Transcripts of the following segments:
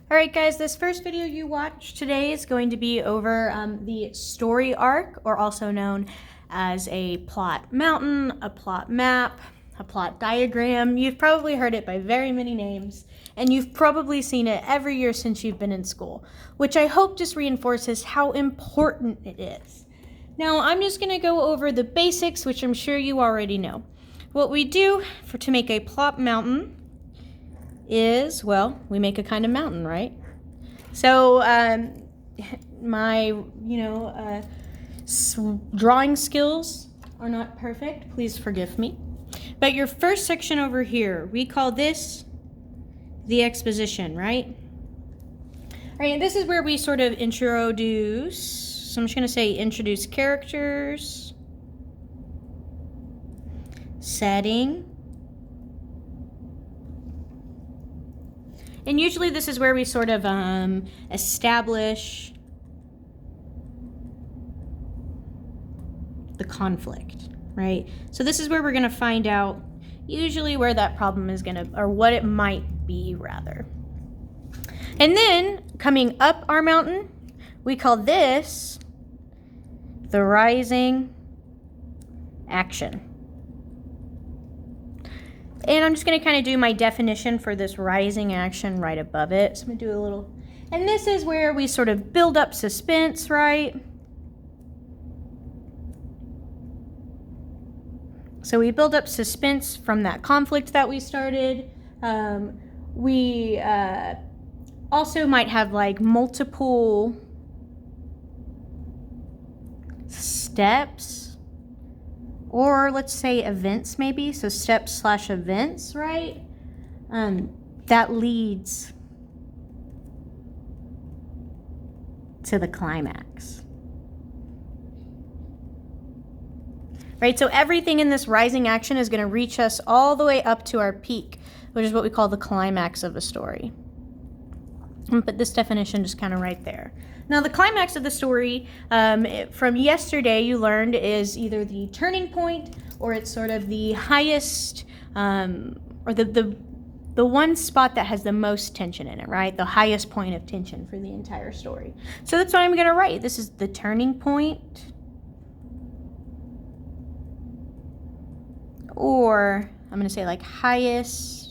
All right, guys, this first video you watch today is going to be over the story arc, or also known as a plot mountain, a plot map, a plot diagram. You've probably heard it by very many names, and you've probably seen it every year since you've been in school, which I hope just reinforces how important it is. Now, I'm just going to go over the basics, which I'm sure you already know. What we do to make a plot mountain is, well, we make a kind of mountain, right? So my, drawing skills are not perfect. Please forgive me. But your first section over here, we call this the exposition, right? All right, and this is where we sort of introduce, so I'm just going to say introduce characters, setting. And usually this is where we sort of establish the conflict, right? So this is where we're going to find out usually where that problem is going to, or what it might be rather. And then coming up our mountain, we call this the rising action. And I'm just going to kind of do my definition for this rising action right above it. So I'm going to do a little, and this is where we sort of build up suspense, right? So we build up suspense from that conflict that we started. We also might have like multiple steps, or let's say events maybe, so steps/events, right? That leads to the climax. Right, so everything in this rising action is going to reach us all the way up to our peak, which is what we call the climax of a story. I'm put this definition just kind of right there. Now, the climax of the story from yesterday you learned is either the turning point, or it's sort of the highest, or the one spot that has the most tension in it, right? The highest point of tension for the entire story. So that's what I'm going to write. This is the turning point, or I'm going to say like highest.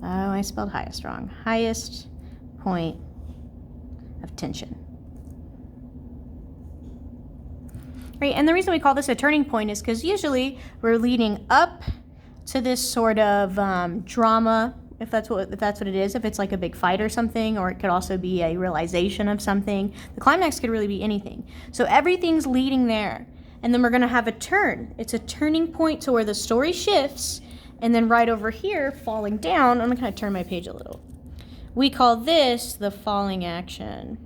Oh, I spelled highest wrong. Highest point of tension. Right, and the reason we call this a turning point is because usually we're leading up to this sort of drama, if that's what it is, if it's like a big fight or something, or it could also be a realization of something. The climax could really be anything. So everything's leading there, and then we're going to have a turn. It's a turning point to where the story shifts, and then right over here, falling down, I'm going to kind of turn my page a little. We call this the falling action.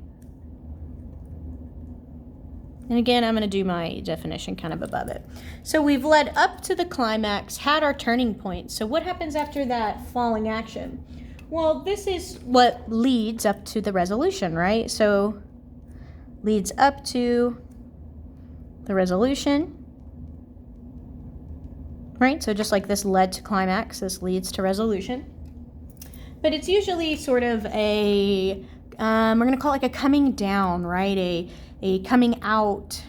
And again, I'm going to do my definition kind of above it. So we've led up to the climax, had our turning point. So what happens after that falling action? Well, this is what leads up to the resolution, right? So leads up to the resolution. Right? So just like this led to climax, this leads to resolution. But it's usually sort of a, we're going to call it like a coming down, right? A coming out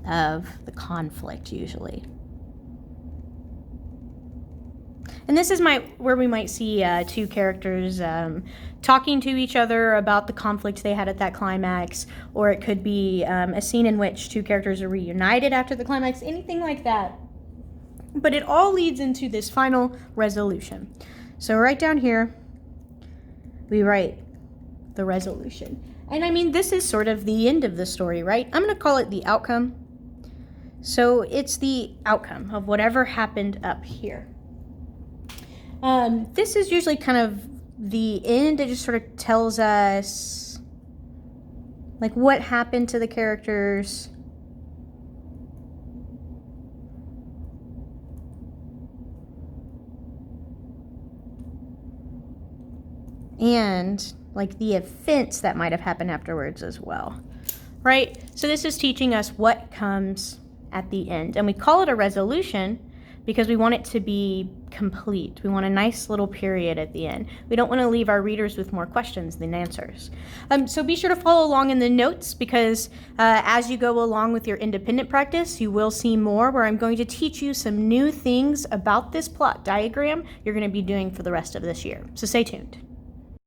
of the conflict usually. And this is where we might see two characters talking to each other about the conflict they had at that climax, or it could be a scene in which two characters are reunited after the climax, anything like that. But it all leads into this final resolution. So right down here, we write the resolution. And I mean, this is sort of the end of the story, right? I'm going to call it the outcome. So it's the outcome of whatever happened up here. This is usually kind of the end. It just sort of tells us like what happened to the characters. And like the events that might have happened afterwards as well, right? So this is teaching us what comes at the end. And we call it a resolution because we want it to be complete. We want a nice little period at the end. We don't want to leave our readers with more questions than answers. So be sure to follow along in the notes, because as you go along with your independent practice, you will see more where I'm going to teach you some new things about this plot diagram you're going to be doing for the rest of this year. So stay tuned.